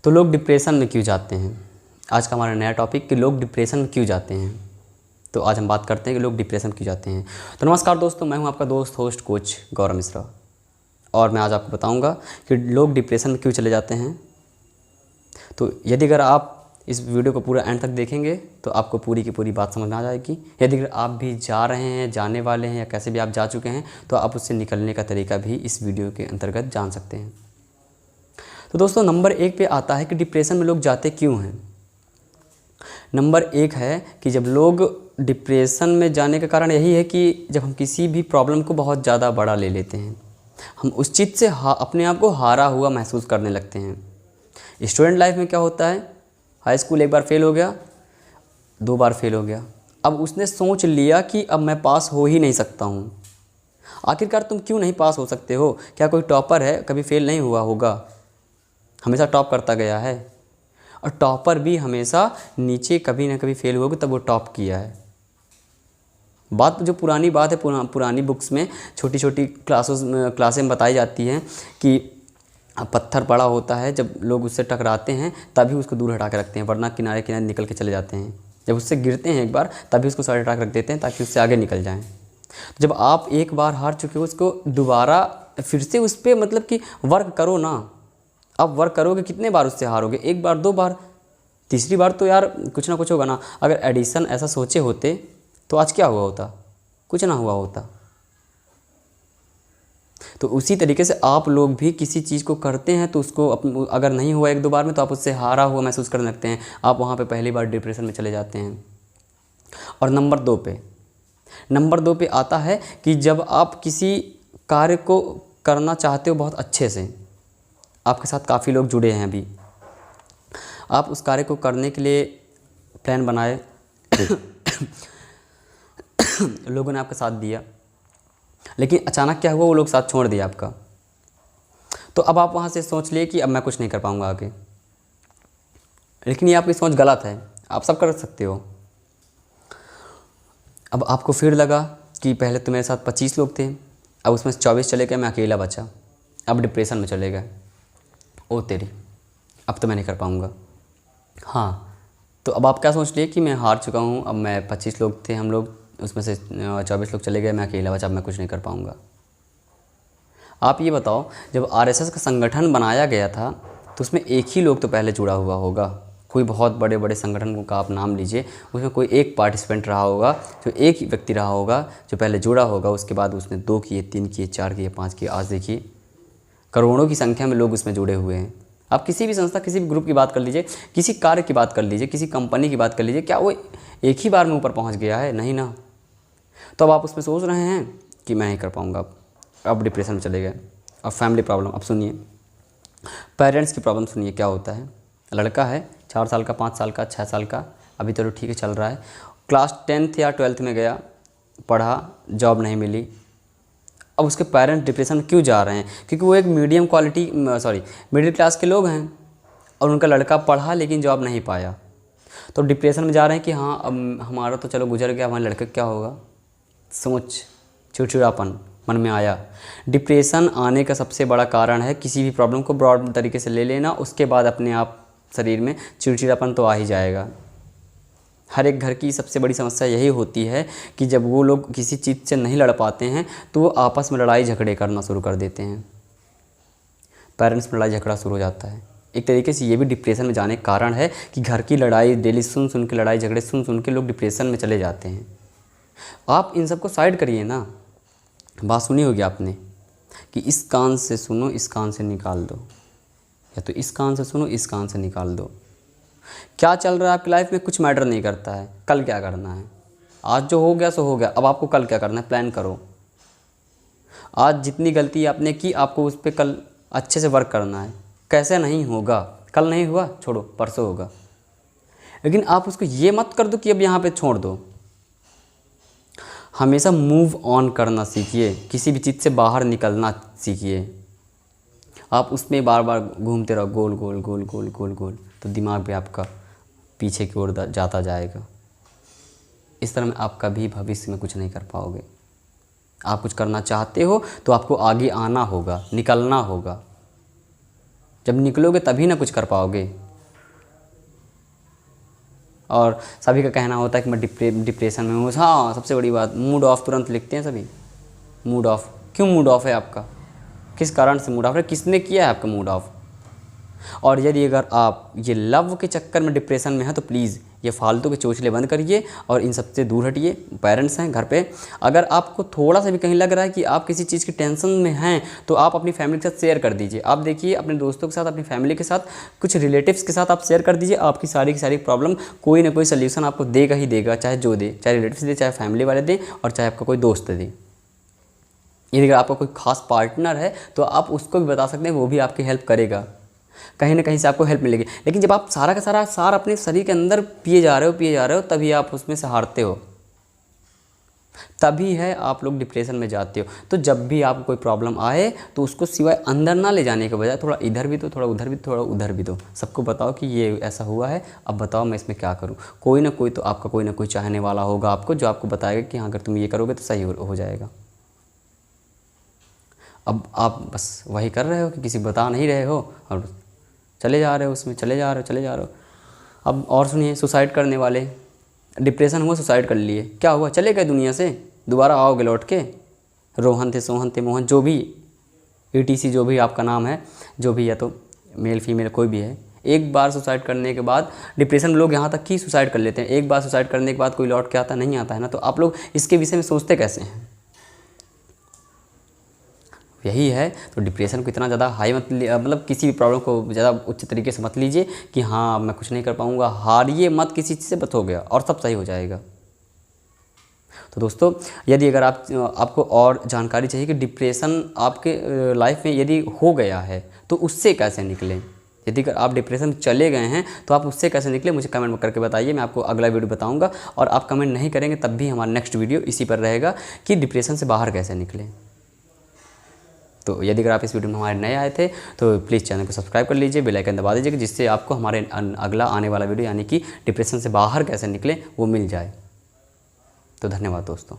तो लोग डिप्रेशन में क्यों जाते हैं? आज का हमारा नया टॉपिक कि लोग डिप्रेशन में क्यों जाते हैं। तो आज हम बात करते हैं कि लोग डिप्रेशन क्यों जाते हैं। तो नमस्कार दोस्तों, मैं हूं आपका दोस्त होस्ट कोच गौरव मिश्रा और मैं आज आपको बताऊंगा कि लोग डिप्रेशन में क्यों चले जाते हैं। तो यदि अगर आप इस वीडियो को पूरा एंड तक देखेंगे तो आपको पूरी की पूरी बात समझ में आ जाएगी। यदि अगर आप भी जा रहे हैं, जाने वाले हैं या कैसे भी आप जा चुके हैं तो आप उससे निकलने का तरीका भी इस वीडियो के अंतर्गत जान सकते हैं। तो दोस्तों, नंबर 1 पे आता है कि डिप्रेशन में लोग जाते क्यों हैं। नंबर 1 है कि जब लोग डिप्रेशन में जाने का कारण यही है कि जब हम किसी भी प्रॉब्लम को बहुत ज़्यादा बड़ा ले लेते हैं, हम उस चीज़ से अपने आप को हारा हुआ महसूस करने लगते हैं। स्टूडेंट लाइफ में क्या होता है, हाई स्कूल एक बार फेल हो गया, 2 बार फेल हो गया, अब उसने सोच लिया कि अब मैं पास हो ही नहीं सकता हूँ। आखिरकार तुम क्यों नहीं पास हो सकते हो? क्या कोई टॉपर है कभी फेल नहीं हुआ होगा? हमेशा टॉप करता गया है। और टॉपर भी हमेशा नीचे कभी ना कभी फेल हुआ तब वो टॉप किया है। बात जो पुरानी बात है, पुरानी बुक्स में छोटी छोटी क्लासें में बताई जाती हैं कि पत्थर पड़ा होता है, जब लोग उससे टकराते हैं तभी उसको दूर हटा के रखते हैं, वरना किनारे किनारे निकल के चले जाते हैं। जब उससे गिरते हैं एक बार तभी उसको साइड हटा के रख देते हैं ताकि उससे आगे निकल जाएं। जब आप एक बार हार चुके हो, उसको दोबारा फिर से उस पर मतलब कि वर्क करो ना। अब वर्क करोगे, कितने बार उससे हारोगे? 1 बार 2 बार, तीसरी बार तो यार कुछ ना कुछ होगा ना। अगर एडिसन ऐसा सोचे होते तो आज क्या हुआ होता? कुछ ना हुआ होता। तो उसी तरीके से आप लोग भी किसी चीज़ को करते हैं तो उसको अगर नहीं हुआ 1-2 बार में तो आप उससे हारा हुआ महसूस करने लगते हैं। आप वहाँ पे पहली बार डिप्रेशन में चले जाते हैं। और नंबर 2 पे आता है कि जब आप किसी कार्य को करना चाहते हो बहुत अच्छे से, आपके साथ काफ़ी लोग जुड़े हैं, अभी आप उस कार्य को करने के लिए प्लान बनाए लोगों ने आपका साथ दिया, लेकिन अचानक क्या हुआ, वो लोग साथ छोड़ दिया आपका। तो अब आप वहाँ से सोच लिए कि अब मैं कुछ नहीं कर पाऊँगा आगे। लेकिन ये आपकी सोच गलत है, आप सब कर सकते हो। अब आपको फिर लगा कि पहले तो मेरे साथ 25 लोग थे, अब उसमें से 24 चले गए, मैं अकेला बचा। अब डिप्रेशन में चले गए, ओ तेरी, अब तो मैं नहीं कर पाऊँगा। हाँ, तो अब आप क्या सोच लिए कि मैं हार चुका हूँ, अब मैं 25 लोग थे हम लोग, उसमें से 24 लोग चले गए, मैं अकेला बचा, अब मैं कुछ नहीं कर पाऊँगा। आप ये बताओ, जब आरएसएस का संगठन बनाया गया था तो उसमें एक ही लोग तो पहले जुड़ा हुआ होगा। कोई बहुत बड़े बड़े संगठन का आप नाम लीजिए, उसमें कोई एक पार्टिसिपेंट रहा होगा, जो एक ही व्यक्ति रहा होगा जो पहले जुड़ा होगा। उसके बाद उसने 2 किए, 3 किए, 4 किए, 5 किए, आज देखिए करोड़ों की संख्या में लोग उसमें जुड़े हुए हैं। आप किसी भी संस्था, किसी भी ग्रुप की बात कर लीजिए, किसी कार्य की बात कर लीजिए, किसी कंपनी की बात कर लीजिए, क्या वो एक ही बार में ऊपर पहुँच गया है? नहीं ना। तो अब आप उसमें सोच रहे हैं कि मैं नहीं कर पाऊँगा, अब डिप्रेशन में चले गए। अब फैमिली प्रॉब्लम, अब सुनिए पेरेंट्स की प्रॉब्लम सुनिए क्या होता है। लड़का है 4 साल का, 5 साल का, 6 साल का, अभी चलो ठीक है चल रहा है, क्लास 10th या 12th में गया, पढ़ा, जॉब नहीं मिली। अब उसके पेरेंट्स डिप्रेशन में क्यों जा रहे हैं? क्योंकि वो एक मिडिल क्लास के लोग हैं और उनका लड़का पढ़ा लेकिन जॉब नहीं पाया, तो डिप्रेशन में जा रहे हैं कि हाँ अब हमारा तो चलो गुजर गया, हमारे लड़के क्या होगा। सोच, चिड़चिड़ापन मन में आया। डिप्रेशन आने का सबसे बड़ा कारण है किसी भी प्रॉब्लम को ब्रॉड तरीके से ले लेना, उसके बाद अपने आप शरीर में चिड़चिड़ापन तो आ ही जाएगा। हर एक घर की सबसे बड़ी समस्या यही होती है कि जब वो लोग किसी चीज़ से नहीं लड़ पाते हैं तो वो आपस में लड़ाई झगड़े करना शुरू कर देते हैं। पेरेंट्स में लड़ाई झगड़ा शुरू हो जाता है। एक तरीके से ये भी डिप्रेशन में जाने का कारण है कि घर की लड़ाई डेली सुन सुन के, लड़ाई झगड़े सुन सुन के लोग डिप्रेशन में चले जाते हैं। आप इन सबको साइड करिए ना। बात सुनी होगी आपने कि इस कान से सुनो, इस कान से निकाल दो, या तो इस कान से सुनो, इस कान से निकाल दो। क्या चल रहा है आपकी लाइफ में कुछ मैटर नहीं करता है। कल क्या करना है, आज जो हो गया सो हो गया, अब आपको कल क्या करना है प्लान करो। आज जितनी गलती आपने की आपको उस पर कल अच्छे से वर्क करना है। कैसे नहीं होगा, कल नहीं हुआ छोड़ो, परसों होगा। लेकिन आप उसको ये मत कर दो कि अब यहाँ पे छोड़ दो। हमेशा मूव ऑन करना सीखिए, किसी भी चीज़ से बाहर निकलना सीखिए। आप उसमें बार बार घूमते रहो, गोल गोल गोल गोल गोल गोल, तो दिमाग भी आपका पीछे की ओर जाता जाएगा। इस तरह में आप कभी भविष्य में कुछ नहीं कर पाओगे। आप कुछ करना चाहते हो तो आपको आगे आना होगा, निकलना होगा। जब निकलोगे तभी ना कुछ कर पाओगे। और सभी का कहना होता है कि मैं डिप्रेशन में हूँ। हाँ, सबसे बड़ी बात, मूड ऑफ तुरंत लिखते हैं सभी। मूड ऑफ, क्यों मूड ऑफ है आपका? किस कारण से मूड ऑफ है? किसने किया है आपका मूड ऑफ? और यदि अगर आप ये लव के चक्कर में डिप्रेशन में हैं तो प्लीज़ ये फालतू के चोचले बंद करिए और इन सबसे दूर हटिए। पेरेंट्स हैं घर पे, अगर आपको थोड़ा सा भी कहीं लग रहा है कि आप किसी चीज़ की टेंशन में हैं तो आप अपनी फैमिली के साथ शेयर कर दीजिए। आप देखिए अपने दोस्तों के साथ, अपनी फैमिली के साथ, कुछ रिलेटिव्स के साथ आप शेयर कर दीजिए। आपकी सारी की सारी प्रॉब्लम कोई ना कोई सोल्यूशन आपको देगा ही देगा, चाहे जो दे, चाहे रिलेटिव्स दे, चाहे फैमिली वाले दें, और चाहे आपका कोई दोस्त दे। यदि अगर आपका कोई खास पार्टनर है तो आप उसको भी बता सकते हैं, वो भी आपकी हेल्प करेगा, कहीं ना कहीं से आपको हेल्प मिलेगी। लेकिन जब आप सारा का सारा सार अपने शरीर के अंदर पिए जा रहे हो तभी आप उसमें से हारते हो, तभी है आप लोग डिप्रेशन में जाते हो। तो जब भी आपको कोई प्रॉब्लम आए तो उसको सिवाय अंदर ना ले जाने के बजाय थोड़ा इधर भी दो, थोड़ा उधर भी, थोड़ा उधर भी दो। सबको बताओ कि ये ऐसा हुआ है, अब बताओ मैं इसमें क्या करूँ। कोई ना कोई तो आपका कोई ना कोई चाहने वाला होगा आपको, जो आपको बताएगा कि हाँ अगर तुम ये करोगे तो सही हो जाएगा। अब आप बस वही कर रहे हो कि किसी बता नहीं रहे हो और चले जा रहे हो, उसमें चले जा रहे हो। अब और सुनिए, सुसाइड करने वाले, डिप्रेशन हुआ सुसाइड कर लिए, क्या हुआ? चले गए दुनिया से, दोबारा आओगे लौट के? रोहन थे, सोहन थे, मोहन, जो भी ETC जो भी आपका नाम है, जो भी है, तो मेल फीमेल कोई भी है, एक बार सुसाइड करने के बाद डिप्रेशन लोग यहाँ तक कि सुसाइड कर लेते हैं। एक बार सुसाइड करने के बाद कोई लौट के आता नहीं आता है ना। तो आप लोग इसके विषय में सोचते कैसे हैं? यही है। तो डिप्रेशन को इतना ज़्यादा हाई मत, मतलब किसी भी प्रॉब्लम को ज़्यादा उच्च तरीके से मत लीजिए कि हाँ मैं कुछ नहीं कर पाऊँगा। हारिए मत किसी चीज़ से, बस हो गया और सब सही हो जाएगा। तो दोस्तों, यदि अगर आपको और जानकारी चाहिए कि डिप्रेशन आपके लाइफ में यदि हो गया है तो उससे कैसे निकलें, यदि अगर आप डिप्रेशन में चले गए हैं तो आप उससे कैसे निकलें, मुझे कमेंट में करके बताइए। मैं आपको अगला वीडियो बताऊँगा। और आप कमेंट नहीं करेंगे तब भी हमारा नेक्स्ट वीडियो इसी पर रहेगा कि डिप्रेशन से बाहर कैसे निकलें। तो यदि अगर आप इस वीडियो में हमारे नए आए थे तो प्लीज़ चैनल को सब्सक्राइब कर लीजिए, बेल आइकन दबा दीजिए, जिससे आपको हमारे अगला आने वाला वीडियो यानी कि डिप्रेशन से बाहर कैसे निकलें वो मिल जाए। तो धन्यवाद दोस्तों।